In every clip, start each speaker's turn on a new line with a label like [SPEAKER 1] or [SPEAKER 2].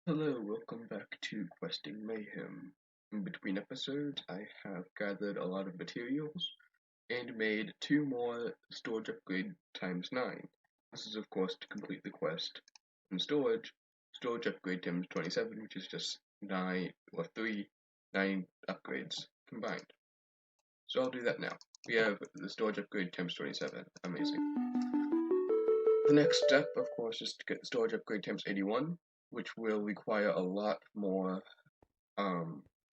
[SPEAKER 1] Hello, welcome back to Questing Mayhem. In between episodes, I have gathered a lot of materials and made two more storage upgrade times 9. This is, of course, to complete the quest. In storage upgrade times 27, which is just 9 upgrades combined. So I'll do that now. We have the storage upgrade times 27. Amazing. The next step, of course, is to get the storage upgrade times 81, which will require a lot more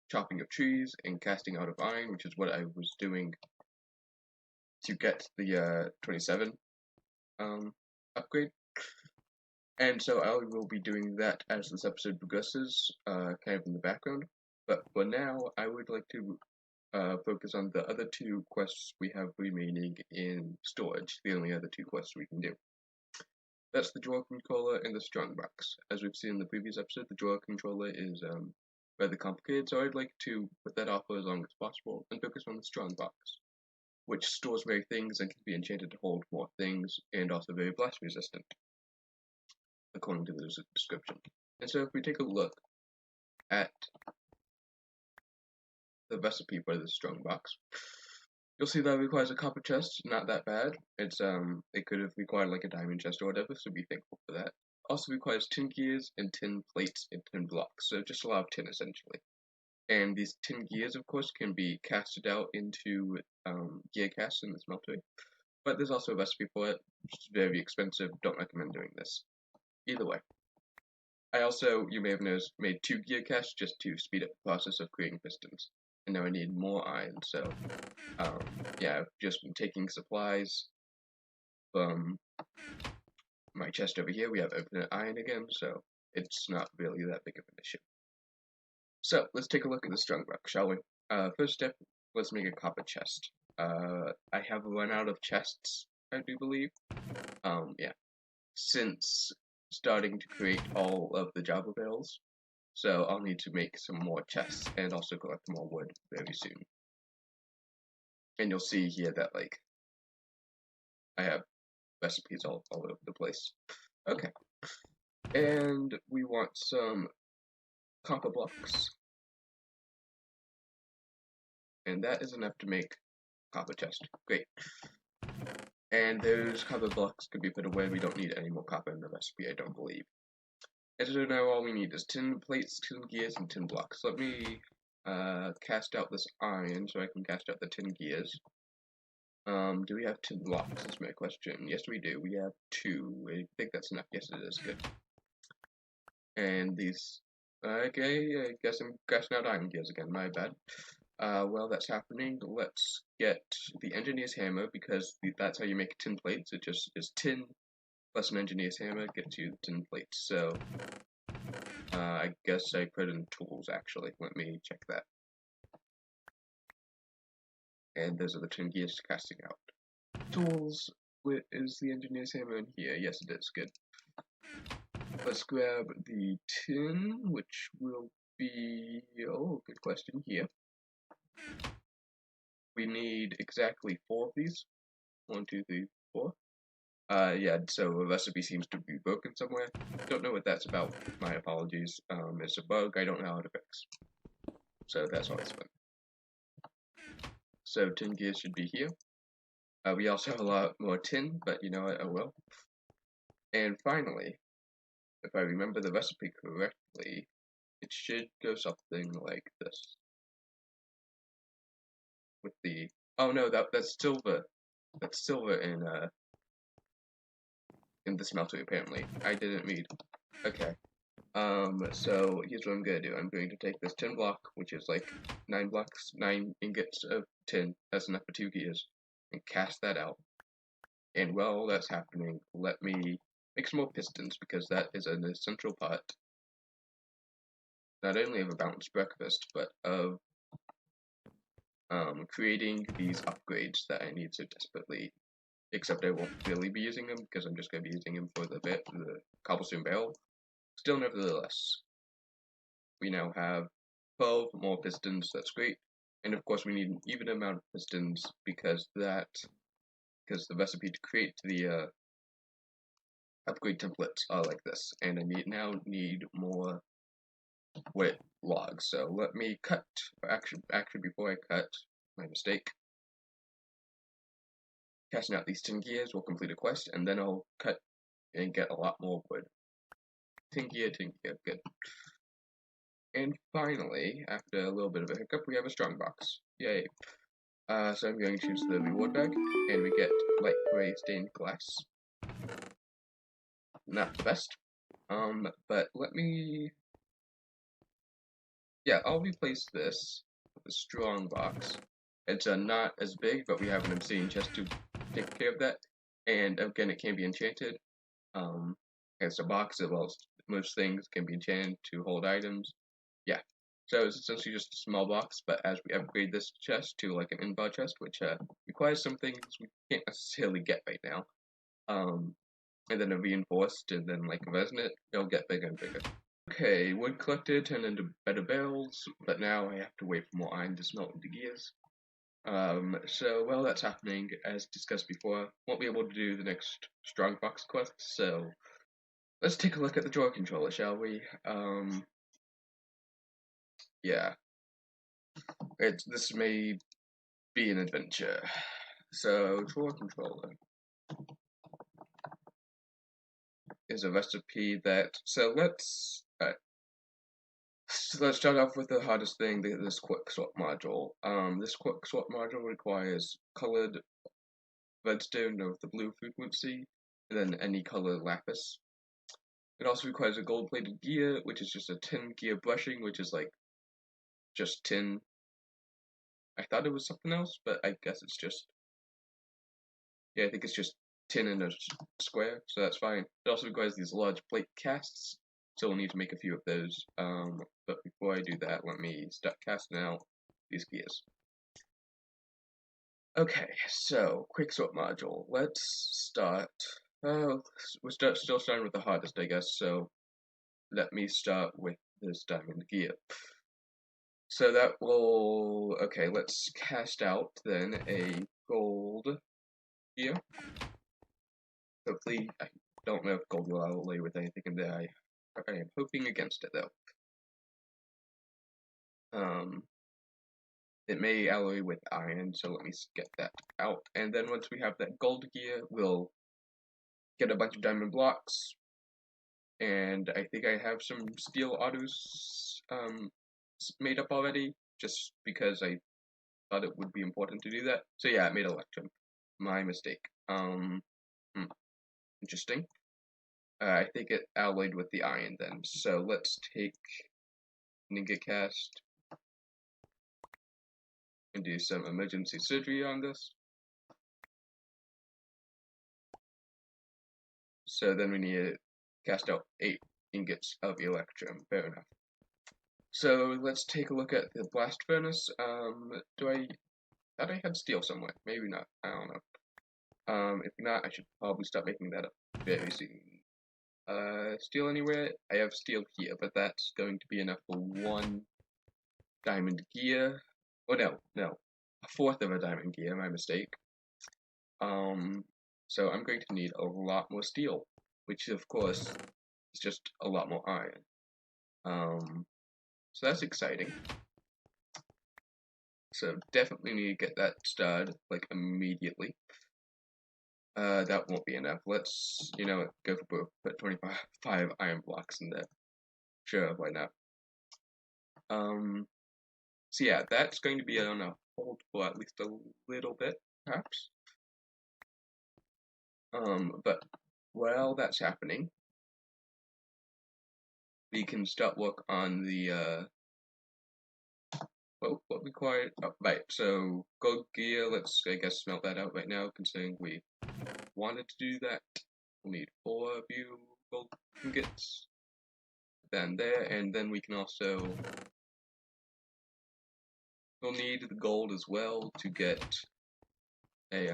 [SPEAKER 1] chopping of trees and casting out of iron, which is what I was doing to get the 27 upgrade. And so I will be doing that as this episode progresses, kind of in the background. But for now, I would like to focus on the other two quests we have remaining in storage, the only other two quests we can do. That's the drawer controller and the strongbox. As we've seen in the previous episode, the drawer controller is rather complicated, so I'd like to put that off for as long as possible and focus on the strongbox, which stores very things and can be enchanted to hold more things, and also very blast resistant, according to the description. And so if we take a look at the recipe for the strongbox, you'll see that it requires a copper chest. Not that bad. It could have required like a diamond chest or whatever, so be thankful for that. Also requires 10 gears and 10 plates and 10 blocks, so just a lot of tin essentially. And these 10 gears, of course, can be casted out into gear casts in the smeltery. But there's also a recipe for it, which is very expensive. Don't recommend doing this. Either way. I also, you may have noticed, made 2 gear casts just to speed up the process of creating pistons. And now I need more iron, so yeah, I've just been taking supplies from my chest over here. We have infinite iron again, so it's not really that big of an issue. So let's take a look at the strongbox, shall we? First step, let's make a copper chest. I have run out of chests, I do believe. Yeah, since starting to create all of the Java bales. So I'll need to make some more chests and also collect more wood very soon. And you'll see here that like I have recipes all over the place. Okay. And we want some copper blocks. And that is enough to make copper chest. Great. And those copper blocks could be put away. We don't need any more copper in the recipe, I don't believe. And so now all we need is 10 plates, 10 gears, and 10 blocks. Let me cast out this iron so I can cast out the 10 gears. Do we have 10 blocks? That's my question. Yes, we do. We have 2. I think that's enough. Yes, it is. Good. And these... Okay, I guess I'm casting out iron gears again. My bad. While that's happening, let's get the engineer's hammer, because that's how you make 10 plates. It just is 10 plus an engineer's hammer gets you 10 plates. So, I guess I put in tools, actually. Let me check that. And those are the 10 gears casting out. Tools, where is the engineer's hammer in here? Yes, it is. Good. Let's grab the tin, which will be... Oh, good question here. We need exactly 4 of these. 1, 2, 3, 4. Yeah, so the recipe seems to be broken somewhere. Don't know what that's about. My apologies. It's a bug I don't know how to fix. So that's always fun. So 10 gears should be here. We also have a lot more tin, but you know what, oh well. And finally, if I remember the recipe correctly, it should go something like this. With the... Oh no, that's silver. That's silver in the smeltery, apparently. I didn't read. Okay. So here's what I'm gonna do. I'm going to take this 10 block, which is like 9 blocks, 9 ingots of tin, that's enough for 2 gears, and cast that out. And while that's happening, let me make some more pistons, because that is an essential part, not only of a balanced breakfast, but of creating these upgrades that I need so desperately. Except I won't really be using them, because I'm just going to be using them for the cobblestone barrel. Still, nevertheless, we now have 12 more pistons. That's great. And of course we need an even amount of pistons, because the recipe to create the upgrade templates are like this, and I now need more with logs. So let me cut, actually before I cut, my mistake. Casting out these 10 gears will complete a quest, and then I'll cut and get a lot more wood. 10 gear, good. And finally, after a little bit of a hiccup, we have a strong box. Yay. So I'm going to choose the reward bag, and we get light gray stained glass. Not the best. But let me... Yeah, I'll replace this with a strong box. It's not as big, but we have an obsidian chest to take care of that. And again, it can be enchanted. It's a box as well as most things can be enchanted to hold items. Yeah, so it's essentially just a small box, but as we upgrade this chest to like an in-bar chest, which requires some things we can't necessarily get right now, and then a reinforced, and then like a resonant, it'll get bigger and bigger. Okay, wood collected turned into better barrels, but now I have to wait for more iron to smelt into gears. So while that's happening, as discussed before, won't be able to do the next strong box quest, so let's take a look at the drawer controller, shall we? Yeah. This may be an adventure. So, drawer controller is a recipe that, so let's start off with the hardest thing, this quick swap module. This quick swap module requires colored redstone with the blue frequency, and then any color lapis. It also requires a gold-plated gear, which is just a tin gear brushing, which is like just tin. I thought it was something else, but I guess it's just, yeah, I think it's just tin in a square, so that's fine. It also requires these large plate casts, so we'll need to make a few of those. But before I do that, let me start casting out these gears. Okay, so quick sort module. Let's start. We're still starting with the hardest, I guess. So let me start with this diamond gear. So that will, okay, let's cast out then a gold gear. Hopefully, I don't know if gold will alloy with anything in there. I am hoping against it though. It may alloy with iron, so let me get that out. And then once we have that gold gear, we'll get a bunch of diamond blocks. And I think I have some steel autos made up already, just because I thought it would be important to do that. So yeah, I made electrum. My mistake. Interesting. I think it alloyed with the iron then. So let's take Ninja Cast and do some emergency surgery on this. So then we need to cast out 8 ingots of electrum. Fair enough. So let's take a look at the blast furnace. Thought I had steel somewhere. Maybe not. I don't know. If not, I should probably start making that up very soon. Steel anywhere? I have steel here, but that's going to be enough for 1 diamond gear. Oh no. A fourth of a diamond gear, my mistake. So I'm going to need a lot more steel, which of course is just a lot more iron. So that's exciting. So definitely need to get that started, like, immediately. That won't be enough. Let's, go for both. Put 25 iron blocks in there. Sure, why not? So yeah, that's going to be on a hold for at least a little bit, perhaps. But while that's happening, we can start work on the, what required, right, so gold gear, let's, I guess, smelt that out right now, considering we wanted to do that. We'll need 4 of you gold ingots, then there, and then we can also, we'll need the gold as well to get a,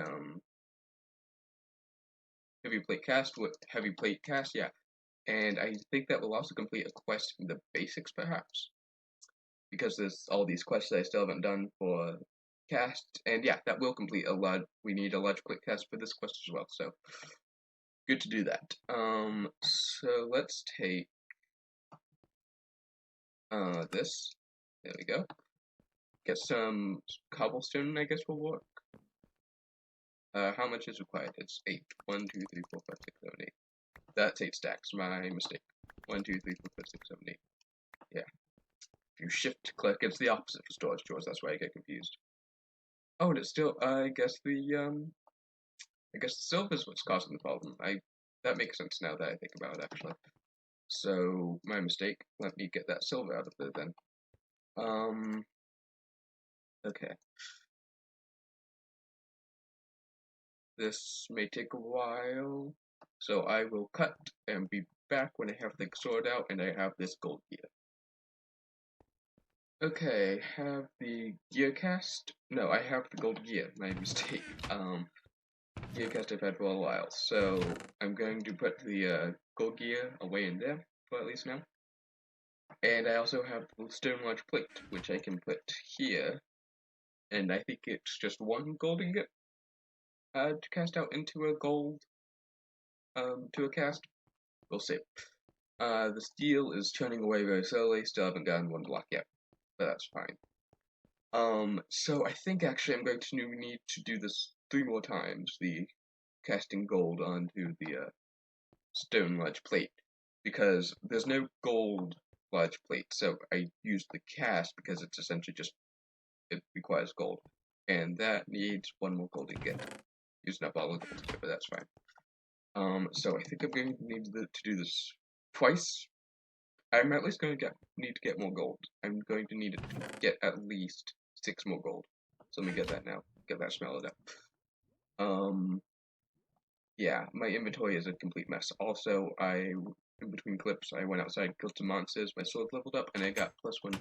[SPEAKER 1] heavy plate cast, yeah. And I think that will also complete a quest in the basics, perhaps, because there's all these quests that I still haven't done for cast, and yeah, that will complete a lot. We need a large quick cast for this quest as well, so good to do that. So let's take this. There we go. Get some cobblestone, I guess will work. How much is required? It's 8. 1, 2, 3, 4, 5, 6, 7, 8. That's 8 stacks. My mistake. 1, 2, 3, 4, 5, 6, 7, 8. Yeah. If you shift click, it's the opposite for storage drawers. That's why I get confused. Oh, and it's still. I guess the silver is what's causing the problem. That makes sense now that I think about it, actually. So my mistake. Let me get that silver out of there then. Okay. This may take a while, so I will cut and be back when I have things sorted out and I have this gold gear. Okay, have the gear cast. No, I have the gold gear. My mistake. Gear cast I've had for a while, so I'm going to put the gold gear away in there for at least now. And I also have the stone large plate, which I can put here. And I think it's just one gold ingot to cast out into a gold to a cast. We'll see. The steel is churning away very slowly. Still haven't gotten one block yet, but that's fine. So I think actually I'm going to need to do this 3 more times. The casting gold onto the stone large plate, because there's no gold large plate. So I used the cast because it's essentially just it requires gold, and that needs 1 more gold ingot. Using up all the gold here, but that's fine. So I think I'm going to need to do this twice. I'm at least going to need to get more gold. I'm going to need to get at least 6 more gold. So let me get that now. Get that smelled up. Yeah, my inventory is a complete mess. Also, in between clips, I went outside, killed some monsters, my sword leveled up, and I got +1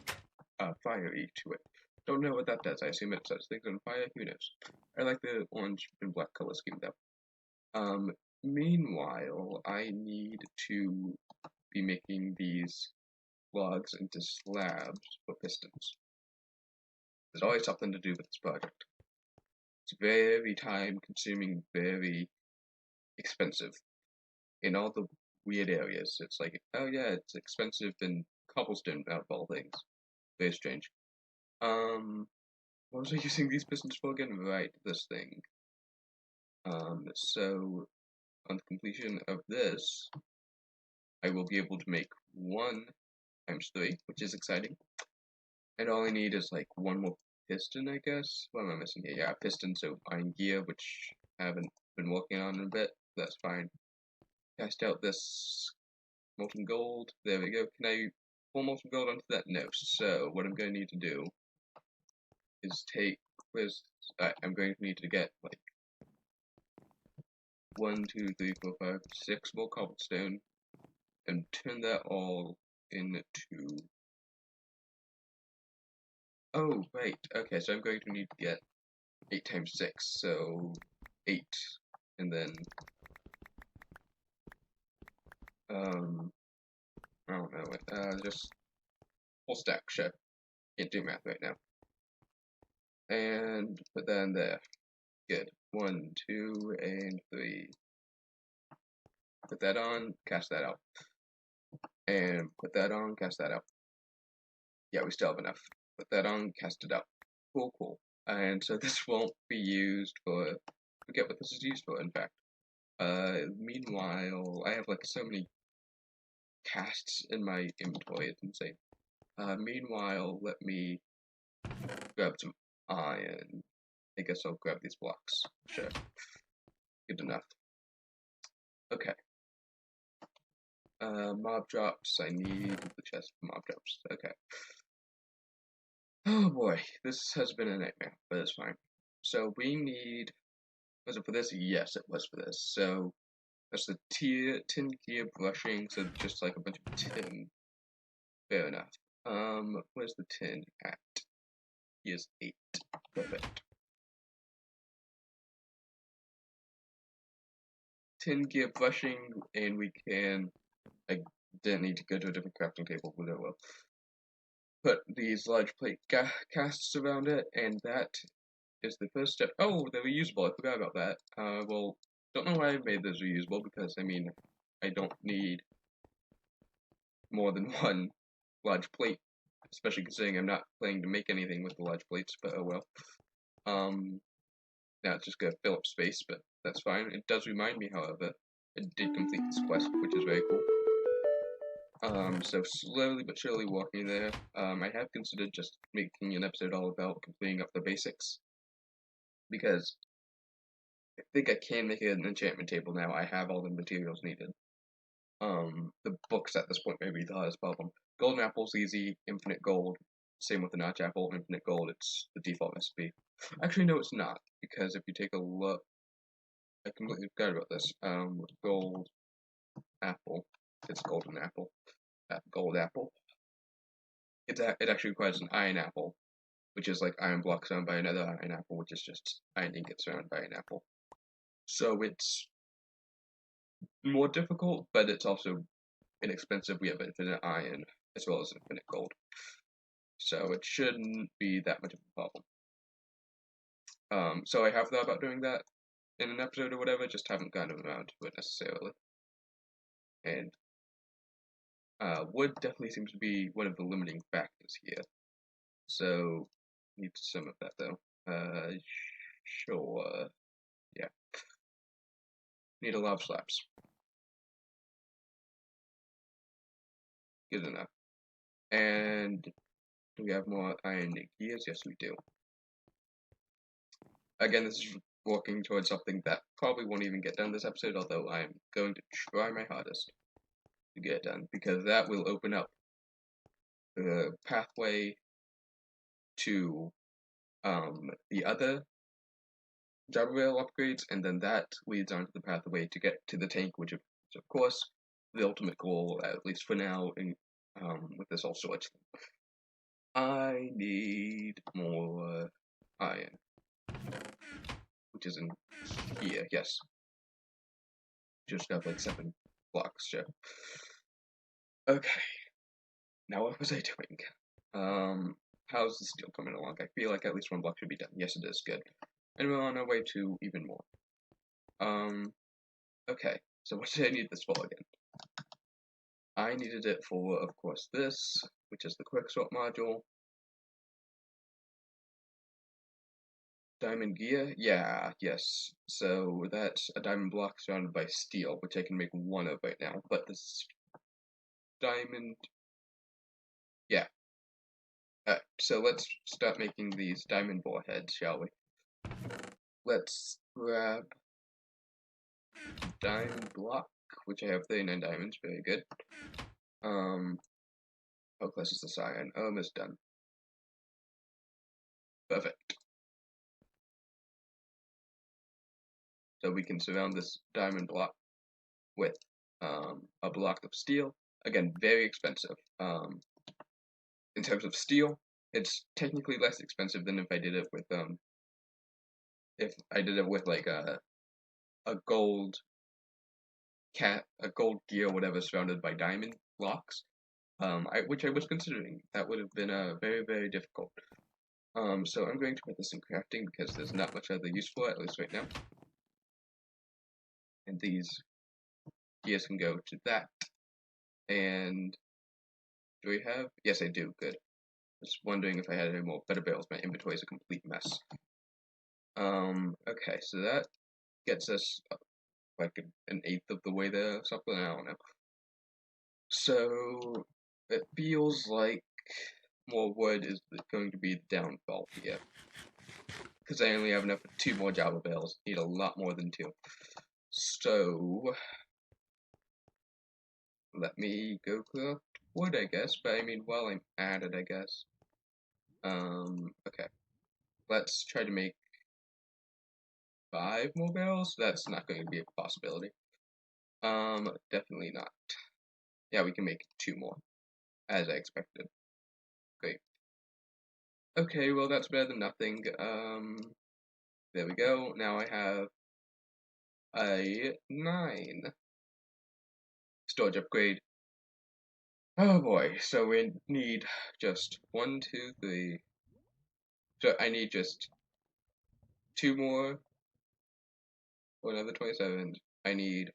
[SPEAKER 1] fire E to it. Don't know what that does. I assume it sets things on fire. Who knows? I like the orange and black color scheme though. Meanwhile, I need to be making these logs into slabs for pistons. There's always something to do with this project. It's very time consuming, very expensive. In all the weird areas, it's like, oh yeah, it's expensive in cobblestone out of all things. Very strange. What was I using these pistons for again? Right, this thing. So on the completion of this, I will be able to make 1 times 3, which is exciting. And all I need is like 1 more piston, I guess. What am I missing here? Yeah, piston, so iron gear, which I haven't been working on in a bit. That's fine. Cast out this molten gold. There we go. Can I pull molten gold onto that? No. So what I'm going to need to do is I'm going to need to get like 1, 2, 3, 4, 5, 6 more cobblestone and turn that all into. Oh, right. Okay, so I'm going to need to get 8 times 6, so 8, and then I don't know, just whole stack, sure. Can't do math right now. And put that in there. Good. 1, 2, and 3. Put that on, cast that out. And put that on, cast that out. Yeah, we still have enough. Put that on, cast it out. Cool, cool. And so this won't be used for, forget what this is used for, in fact. Meanwhile, I have like so many casts in my inventory, it's insane. Meanwhile, let me grab some iron. I guess I'll grab these blocks. Sure. Good enough. Okay. Mob drops. I need the chest for mob drops. Okay. Oh boy, this has been a nightmare, but it's fine. So we need. Was it for this? Yes, it was for this. So that's the tin gear brushing. So just like a bunch of tin. Fair enough. Where's the tin at? Here's 8. Perfect. Tin gear brushing, and we can. I didn't need to go to a different crafting table, but I will. Put these large plate casts around it, and that is the first step. Oh, they're reusable. I forgot about that. Well, don't know why I made those reusable, because, I mean, I don't need more than 1 large plate especially considering I'm not planning to make anything with the large plates, but oh well. Now it's just gonna fill up space, but that's fine. It does remind me, however, I did complete this quest, which is very cool. So slowly but surely walking there. I have considered just making an episode all about completing up the basics, because I think I can make an enchantment table now. I have all the materials needed. The books at this point may be the hardest problem. Golden apple's easy, infinite gold. Same with the notch apple, infinite gold. It's the default recipe. Actually, no, it's not, because if you take a look, I completely forgot about this. Gold apple. It's golden apple. Gold apple. It actually requires an iron apple, which is like iron block surrounded by another iron apple, which is just iron ingot surrounded by an apple. So it's more difficult, but it's also inexpensive. We have infinite iron as well as infinite gold, so it shouldn't be that much of a problem. So I have thought about doing that in an episode or whatever, just haven't gotten around to it necessarily. And wood definitely seems to be one of the limiting factors here. So need some of that though. Sure. Yeah. Need a lot of slabs. Good enough. And do we have more iron gears? Yes, we do. Again, this is walking towards something that probably won't even get done this episode, although I'm going to try my hardest to get it done, because that will open up the pathway to the other Java rail upgrades, and then that leads on to the pathway to get to the tank, which is, of course, the ultimate goal, at least for now, in, with this whole storage thing. I need more iron, which is in here, yes. Just got like 7 blocks, sure. Okay. Now what was I doing? How's the steel coming along? I feel like at least 1 block should be done. Yes, it is, good. And we're on our way to even more. Okay, so what did I need this for again? I needed it for, of course, this, which is the quick sort module. Diamond gear? Yeah, yes. So that's a diamond block surrounded by steel, which I can make 1 of right now. But this diamond... Yeah. So let's start making these diamond bore heads, shall we? Let's grab diamond block, which I have 39 diamonds, very good. How close is this iron? Almost done. Perfect. So we can surround this diamond block with a block of steel. Again, very expensive. In terms of steel, it's technically less expensive than if I did it with like a gold gear, whatever, surrounded by diamond blocks. Which I was considering. That would have been very, very difficult. So I'm going to put this in crafting because there's not much other use for it, at least right now. And these gears can go to that. And do we have? Yes, I do. Good. Just wondering if I had any more better barrels. My inventory is a complete mess. Okay, so that gets us like an 1/8 of the way there or something. I don't know. So it feels like more wood is going to be the downfall here, because I only have enough for 2 more Java barrels. Need a lot more than 2. So let me go craft wood, I guess. But I mean, while I'm at it, I guess. Okay. Let's try to make 5 more barrels. That's not going to be a possibility. Definitely not. Yeah, we can make 2 more, as I expected. Great. Okay, well that's better than nothing. There we go. Now I have a 9 storage upgrade. Oh boy, so we need just 1, 2, 3. So I need just 2 more for another 27. I need,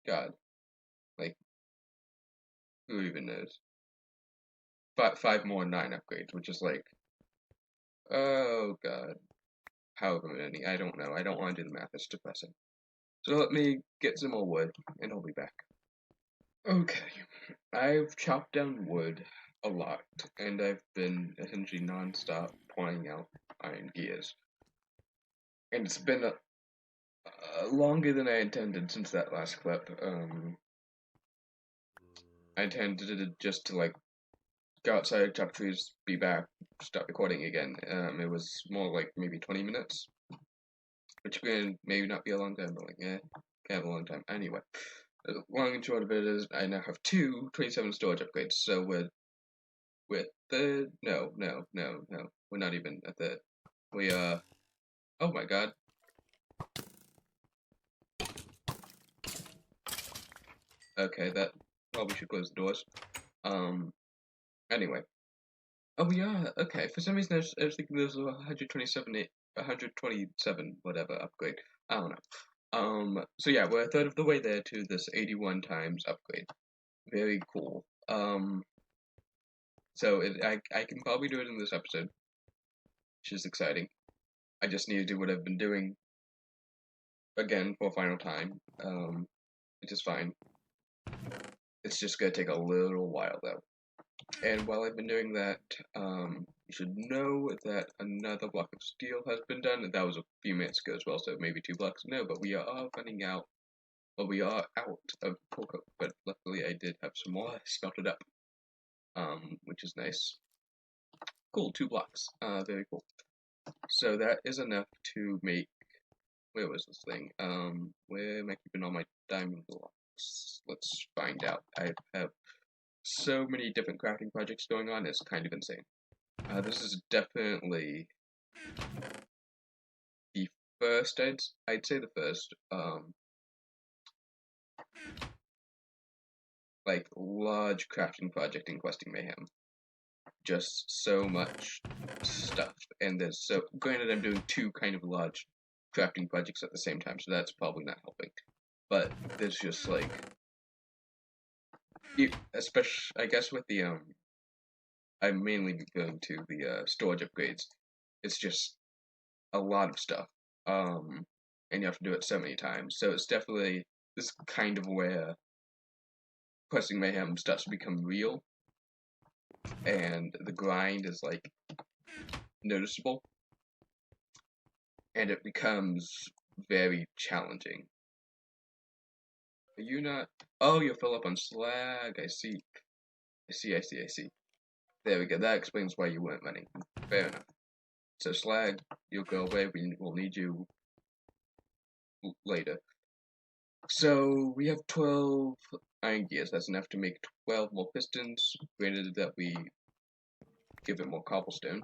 [SPEAKER 1] God, like, who even knows? five more 9 upgrades, which is like, oh god, however many, I don't know. I don't want to do the math, it's depressing. So let me get some more wood, and I'll be back. Okay, I've chopped down wood a lot, and I've been essentially non-stop pointing out iron gears. And it's been longer than I intended since that last clip. I intended it just to like go outside, chop trees, be back, start recording again. It was more like maybe 20 minutes, which can maybe not be a long time, but like, kind of a long time. Anyway, the long and short of it is I now have two 27 storage upgrades, so we're the no, we're not even at the, we oh my god. Okay, that probably should close the doors. Anyway. Oh yeah, okay. For some reason I was thinking there was a 127 whatever upgrade. I don't know. So yeah, we're a third of the way there to this 81 times upgrade. Very cool. So I can probably do it in this episode, which is exciting. I just need to do what I've been doing again for a final time, which is fine. It's just gonna take a little while though. And while I've been doing that, you should know that another block of steel has been done. That was a few minutes ago as well, so maybe 2 blocks. No, but we are running out. Well, we are out of cocoa, but luckily I did have some more smelted up, which is nice. Cool, 2 blocks. Very cool. So that is enough to make. Where was this thing? Where am I keeping all my diamond blocks? Let's find out. I have so many different crafting projects going on, it's kind of insane. This is definitely the first, I'd say the first, like, large crafting project in Questing Mayhem. Just so much stuff, and there's so, granted I'm doing 2 kind of large crafting projects at the same time, so that's probably not helping. But there's just like, especially, I guess with the, I'm mainly going to the storage upgrades. It's just a lot of stuff, and you have to do it so many times. So it's definitely this kind of where Questing Mayhem starts to become real, and the grind is like noticeable, and it becomes very challenging. Are you not? Oh, you'll fill up on slag. I see. I see. There we go. That explains why you weren't running. Fair enough. So slag, you'll go away. We will need you later. So we have 12 iron gears. That's enough to make 12 more pistons. Granted that we give it more cobblestone.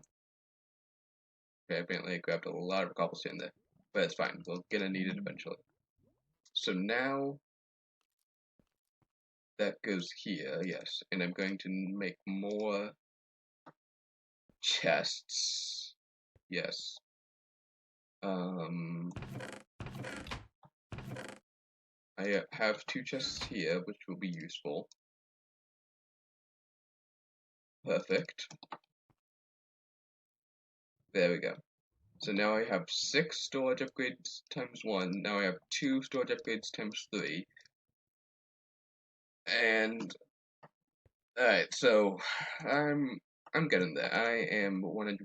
[SPEAKER 1] Okay, apparently I grabbed a lot of cobblestone there, but it's fine. We're gonna need it eventually. So now that goes here, yes, and I'm going to make more chests. Yes. I have 2 chests here, which will be useful. Perfect. There we go. So now I have 6 storage upgrades times 1. Now I have 2 storage upgrades times 3. And alright, so I'm getting there. I am 100%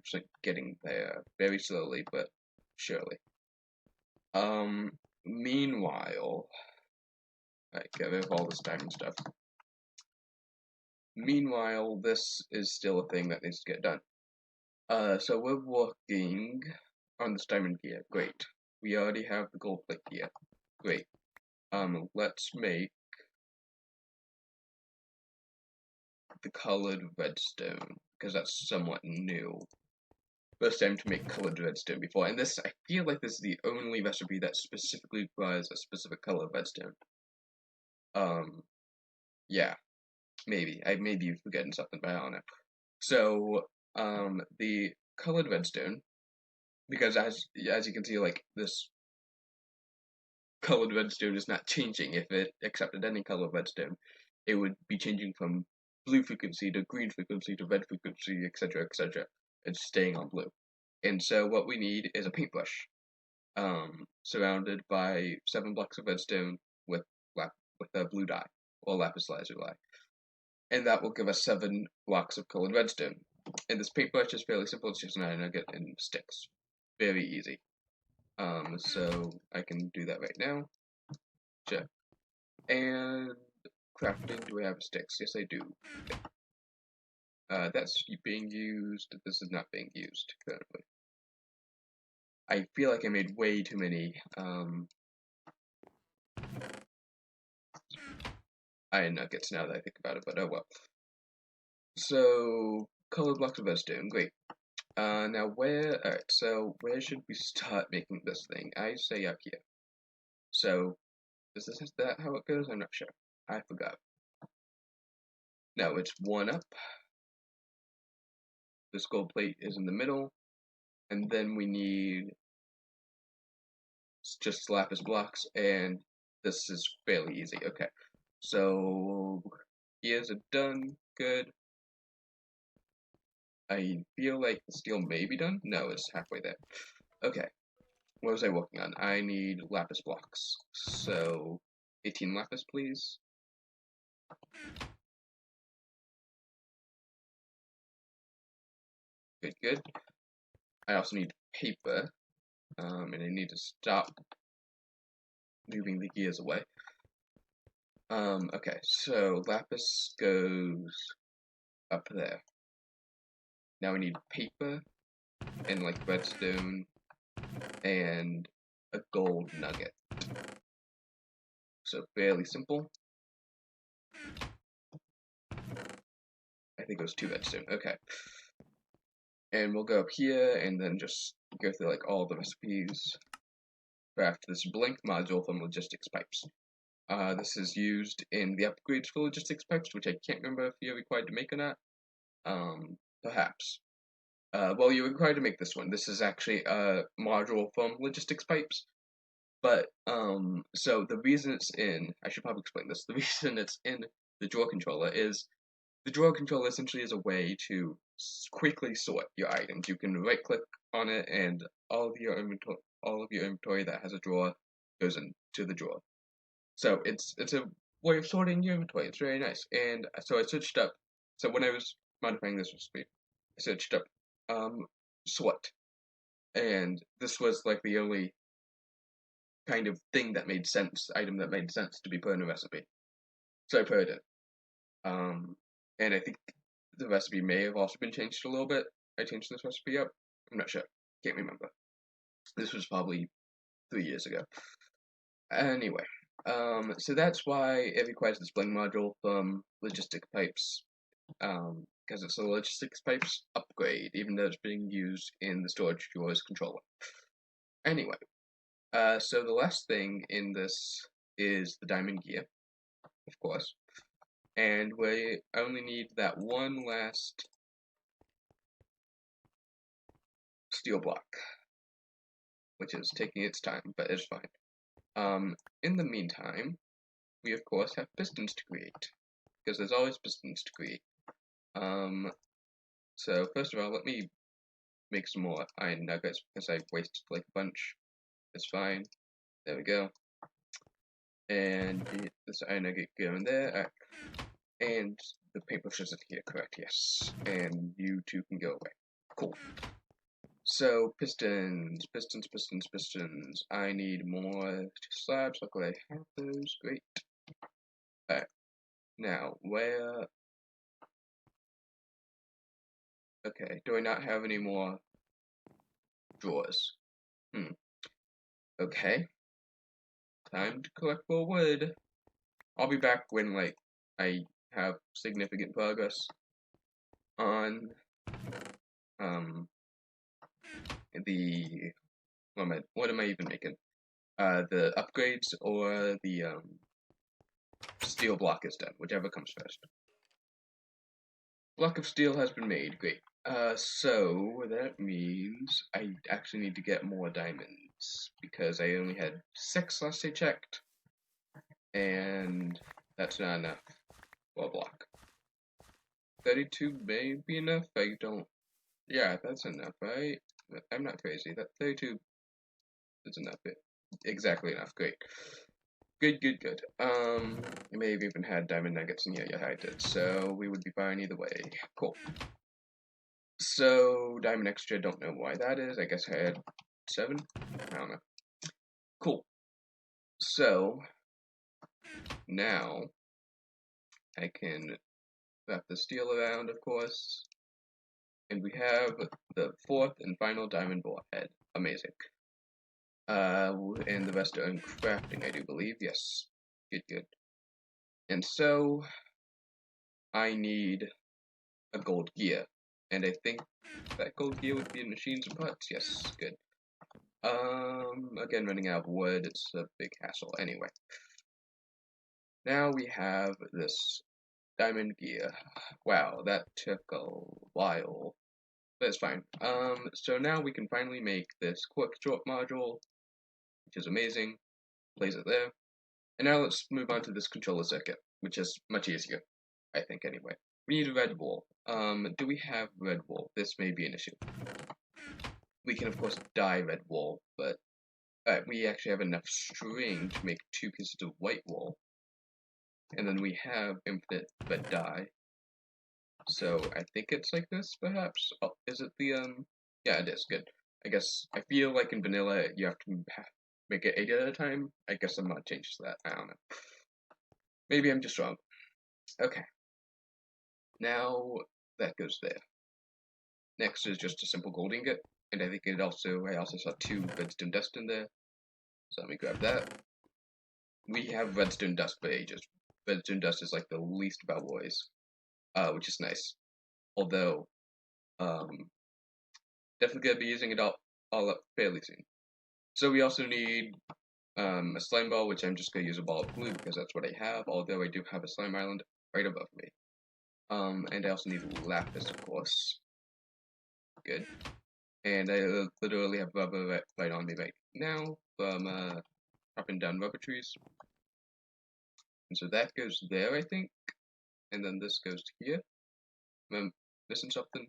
[SPEAKER 1] getting there, very slowly, but surely. Meanwhile, alright, get rid of all this diamond stuff. Meanwhile, this is still a thing that needs to get done. So we're working on this diamond gear. Great. We already have the gold plate gear. Great. Let's make the colored redstone, because that's somewhat new. First time to make colored redstone before, and this, I feel like this is the only recipe that specifically requires a specific color of redstone. Yeah, maybe. I may be forgetting something, but I don't know. So, the colored redstone, because as you can see, like, this colored redstone is not changing. If it accepted any color of redstone, it would be changing from blue frequency to green frequency to red frequency, etc., etc. It's staying on blue. And so what we need is a paintbrush, surrounded by 7 blocks of redstone with a blue dye, or lapis lazuli. And that will give us 7 blocks of colored redstone. And this paintbrush is fairly simple, it's just an iron nugget and sticks. Very easy. So I can do that right now. Sure. And crafting, do we have sticks? Yes, I do. That's being used. This is not being used currently. I feel like I made way too many iron nuggets now that I think about it, but oh well. So, colored blocks of redstone, great. Now alright, so where should we start making this thing? I say up here. So, is that how it goes? I'm not sure. I forgot. No, it's 1 up. This gold plate is in the middle. And then we need just lapis blocks, and this is fairly easy. Okay, so gears are done. Good. I feel like the steel may be done. No, it's halfway there. Okay, what was I working on? I need lapis blocks. So 18 lapis, please. Good, good. I also need paper, and I need to stop moving the gears away. Okay, so lapis goes up there. Now we need paper, and like redstone, and a gold nugget. So fairly simple. I think it was 2 redstone, okay. And we'll go up here and then just go through like all the recipes. Craft this blink module from logistics pipes. This is used in the upgrades for logistics pipes, which I can't remember if you're required to make or not. Perhaps. Well, you're required to make this one. This is actually a module from logistics pipes. But, so the reason it's in, I should probably explain this, the reason it's in the drawer controller is, the drawer controller essentially is a way to quickly sort your items. You can right click on it and all of your inventory that has a drawer goes into the drawer. So it's a way of sorting your inventory. It's very nice. And so I searched up, so when I was modifying this recipe, I searched up sort. And this was like the only kind of thing that made sense, item that made sense to be put in a recipe. So I put it in. And I think the recipe may have also been changed a little bit. I changed this recipe up. I'm not sure. Can't remember. This was probably 3 years ago. Anyway, so that's why it requires this blend module from logistic pipes. Because it's a logistics pipes upgrade, even though it's being used in the storage drawers controller. Anyway, so the last thing in this is the diamond gear, of course. And we only need that one last steel block, which is taking its time, but it's fine. In the meantime, we of course have pistons to create, because there's always pistons to create. So first of all, let me make some more iron nuggets, because I wasted like a bunch. It's fine. There we go. And this iron nugget go in there. And the paintbrush isn't here, correct? Yes. And you two can go away. Cool. So, pistons. I need more slabs. Luckily I have those. Great. Alright. Now, where... Okay, do I not have any more drawers? Okay. Time to collect more wood. I'll be back when, like, I have significant progress on the what am I even making? The upgrades or the steel block is done, whichever comes first. Block of steel has been made, great. So that means I actually need to get more diamonds because I only had 6 last I checked, and that's not enough for a block. 32 may be enough. I don't. Yeah, that's enough, right? I'm not crazy. That 32 is enough. Exactly enough. Great. Good. You may have even had diamond nuggets, and yeah, I did. So we would be fine either way. Cool. So diamond extra. Don't know why that is. I guess I had 7. I don't know. Cool. So now I can wrap the steel around, of course, and we have the 4th and final diamond ball head. Amazing. And the rest are in crafting, I do believe. Yes. Good. And so I need a gold gear, and I think that gold gear would be in machines and parts. Yes, good. Again, running out of wood, it's a big hassle. Anyway, now we have this diamond gear. Wow, that took a while. But it's fine. So now we can finally make this quick drop module, which is amazing. Place it there. And now let's move on to this controller circuit, which is much easier, I think anyway. We need a red wool. Do we have red wool? This may be an issue. We can of course dye red wool, but we actually have enough string to make 2 pieces of white wool. And then we have infinite red dye. So I think it's like this, perhaps? Oh, is it the, yeah, it is, good. I guess, I feel like in vanilla, you have to make it 8 at a time. I guess I'm not changing that, I don't know. Maybe I'm just wrong. Okay. Now, that goes there. Next is just a simple gold ingot, and I think I also saw 2 redstone dust in there. So let me grab that. We have redstone dust for ages. Redstone dust is like the least of our worries, which is nice. Although, definitely gonna be using it all up fairly soon. So we also need a slime ball, which I'm just gonna use a ball of glue because that's what I have. Although I do have a slime island right above me. And I also need lapis, of course. Good. And I literally have rubber right on me right now from chopping down rubber trees. And so that goes there, I think. And then this goes to here. Am I missing something?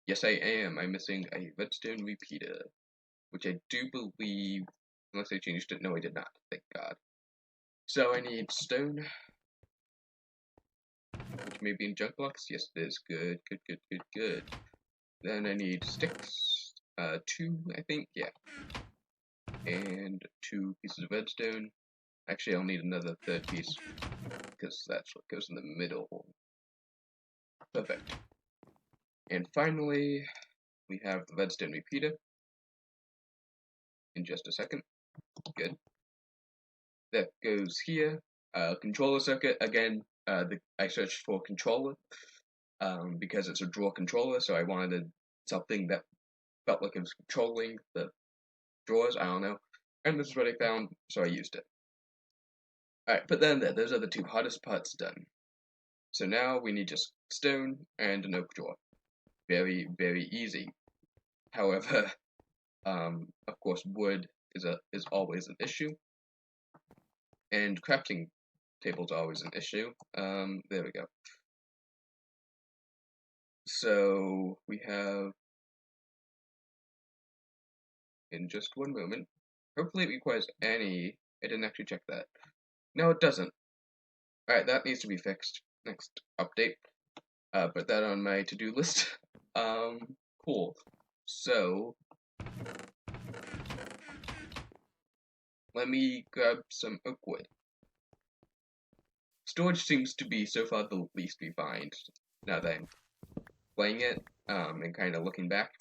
[SPEAKER 1] Yes, I am. I'm missing a redstone repeater, which I do believe, unless I changed it. No, I did not. Thank God. So I need stone, which may be in junk blocks. Yes, it is. Good. Then I need sticks. 2, I think. Yeah. And 2 pieces of redstone. Actually, I'll need another 3rd piece, because that's what goes in the middle. Perfect. And finally, we have the redstone repeater. In just a second. Good. That goes here. Controller circuit, again, I searched for controller, because it's a drawer controller, so I wanted something that felt like it was controlling the drawers, I don't know. And this is what I found, so I used it. Alright, but then those are the 2 hardest parts done. So now we need just stone and an oak drawer. Very easy. However, of course, wood is always an issue, and crafting tables are always an issue. There we go. So we have, in just one moment, hopefully it requires any. I didn't actually check that. No, it doesn't. Alright, that needs to be fixed. Next update. Put that on my to-do list. Cool. So, let me grab some oak wood. Storage seems to be so far the least we find, now that I'm playing it, and kind of looking back.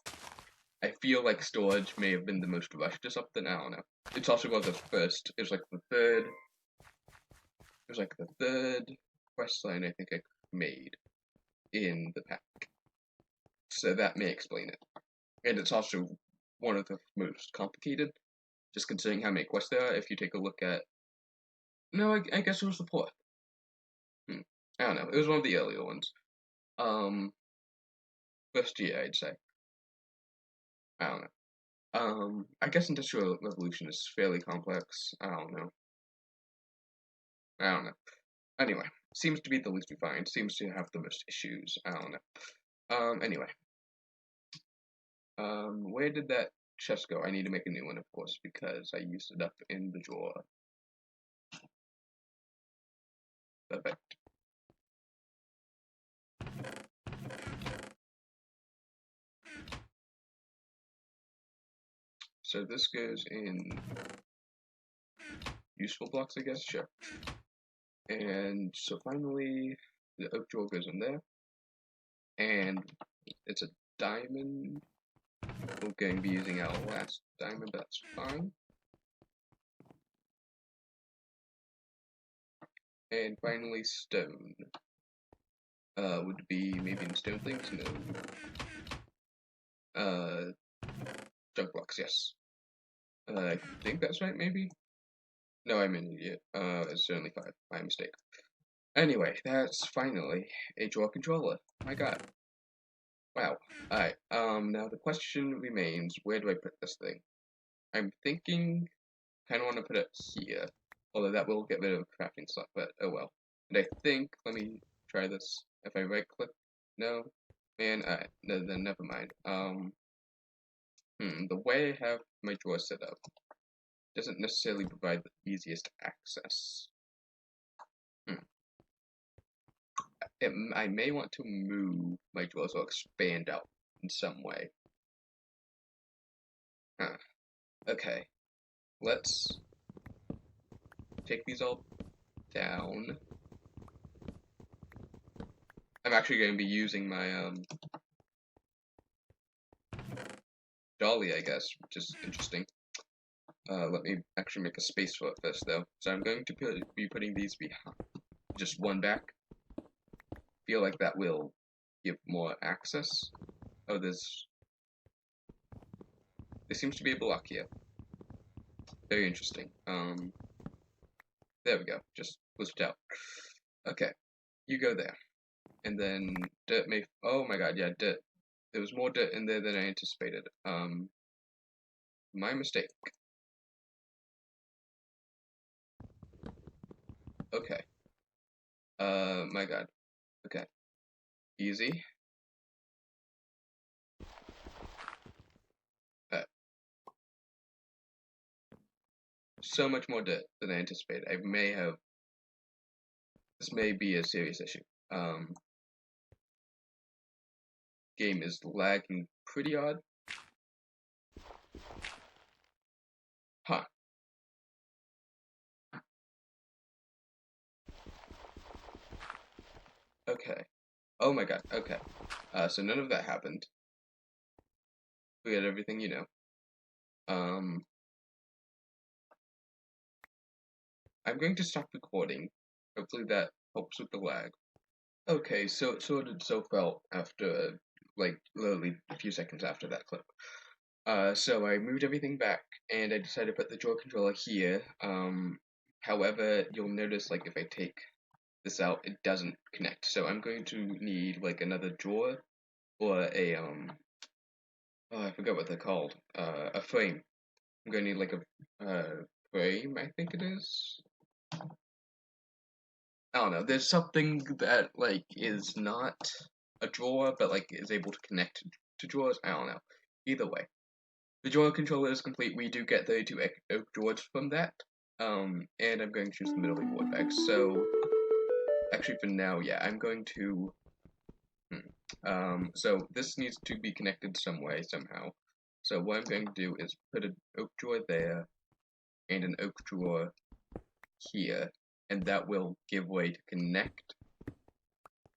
[SPEAKER 1] I feel like storage may have been the most rushed or something, I don't know. It's also one of the first, it was like the third questline I think I made in the pack. So that may explain it. And it's also one of the most complicated, just considering how many quests there are. If you take a look at, no, I guess it was the fourth. I don't know. It was one of the earlier ones. First year, I'd say. I don't know. I guess Industrial Revolution is fairly complex. I don't know. Anyway, seems to be the least refined, seems to have the most issues. I don't know. Anyway. Where did that chest go? I need to make a new one, of course, because I used it up in the drawer. Perfect. So this goes in useful blocks, I guess, sure. And so finally, the oak drawer goes in there. And it's a diamond. We're going to be using our last diamond, that's fine. And finally, stone. Would be maybe in stone things? No. Junk blocks, yes. I think that's right, maybe? No, I'm an idiot. It's only 5. My mistake. Anyway, that's finally a drawer controller. My god. Wow. Alright, now the question remains, where do I put this thing? I'm thinking, kinda wanna put it here. Although that will get rid of crafting stuff, but oh well. And I think, let me try this. If I right click, no? Man, no, then never mind. The way I have my drawer set up doesn't necessarily provide the easiest access. I may want to move my drawers or expand out in some way. Okay, let's take these all down. I'm actually going to be using my dolly, I guess, which is interesting. Let me actually make a space for it first, though. So I'm going to be putting these behind, just one back. Feel like that will give more access. Oh, there seems to be a block here. Very interesting. There we go. Just pushed out. Okay, you go there. And then dirt may. Oh my god, yeah, dirt. There was more dirt in there than I anticipated. My mistake. Okay. My god. Okay. Easy. So much more dirt than I anticipated. This may be a serious issue. Game is lagging pretty odd. Huh. Okay. Oh my god, okay. So none of that happened. We got everything you know. I'm going to stop recording. Hopefully that helps with the lag. Okay, so it sorted itself out after, like, literally a few seconds after that clip. So I moved everything back, and I decided to put the drawer controller here. However, you'll notice, like, if I take this out, it doesn't connect. So I'm going to need, like, another drawer, or a, oh, I forgot what they're called. A frame. I'm going to need, like, a frame, I think it is. I don't know, there's something that, like, is not a drawer, but, like, is able to connect to drawers. I don't know. Either way. The drawer controller is complete. We do get the 2 oak drawers from that. And I'm going to use the middle wood bag. So, actually for now, yeah, I'm going to, so this needs to be connected some way, somehow. So what I'm going to do is put an oak drawer there, and an oak drawer here, and that will give way to connect.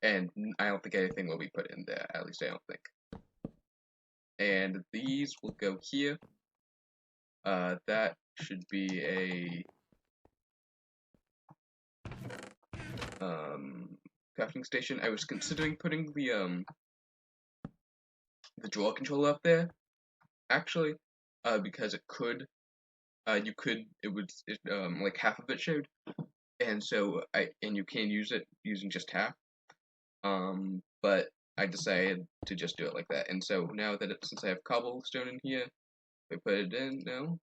[SPEAKER 1] And I don't think anything will be put in there, at least I don't think. And these will go here. That should be a crafting station. I was considering putting the drawer controller up there, actually, because it could, like half of it showed, and so you can use it using just half. But I decided to just do it like that, and so now that since I have cobblestone in here, I put it in. No,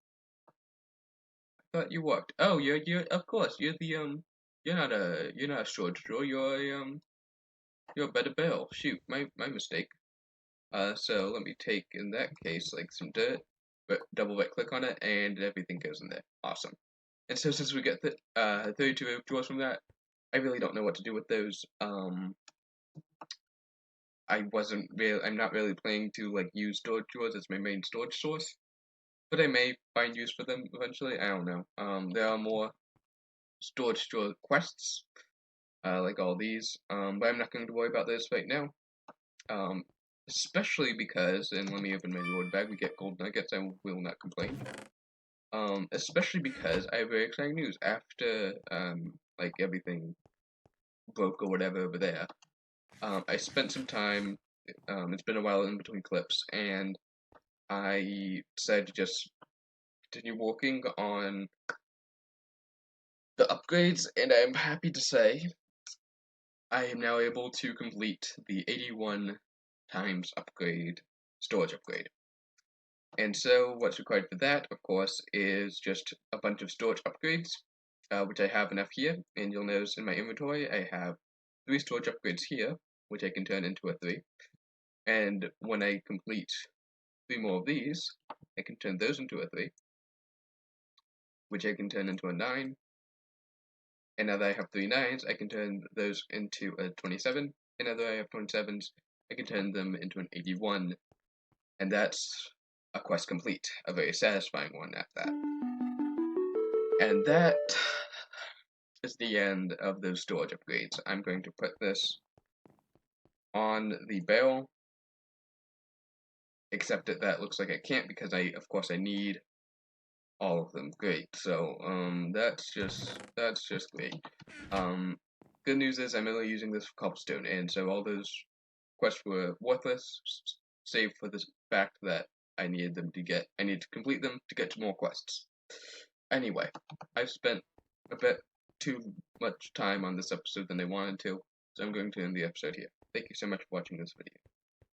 [SPEAKER 1] I thought you walked. Oh, you're of course you're the you're not a storage drawer. You're a better barrel. Shoot, my mistake. So let me take, in that case, like some dirt, but double right click on it, and everything goes in there. Awesome. And so since we get the 32 drawers from that, I really don't know what to do with those. I'm not really planning to like use storage drawers as my main storage source, but I may find use for them eventually. I don't know. There are more storage drawer quests, like all these, but I'm not going to worry about this right now. Especially because, and let me open my reward bag, we get gold nuggets, I will not complain. Especially because I have very exciting news. After, like, everything broke or whatever over there, I spent some time, it's been a while in between clips, and I decided to just continue working on the upgrades, and I'm happy to say I am now able to complete the 81 times upgrade, storage upgrade. And so what's required for that, of course, is just a bunch of storage upgrades, which I have enough here. And you'll notice in my inventory, I have 3 storage upgrades here, which I can turn into a 3. And when I complete 3 more of these, I can turn those into a 3, which I can turn into a 9. And now that I have 3 9s, I can turn those into a 27. And now that I have 27s, I can turn them into an 81. And that's a quest complete, a very satisfying one at that. And that is the end of those storage upgrades. I'm going to put this on the barrel, except that looks like I can't because of course I need all of them. Great. So that's just great. Good news is I'm only using this for cobblestone, and so all those quests were worthless, save for the fact that I need to complete them to get to more quests. Anyway, I've spent a bit too much time on this episode than I wanted to, so I'm going to end the episode here. Thank you so much for watching this video.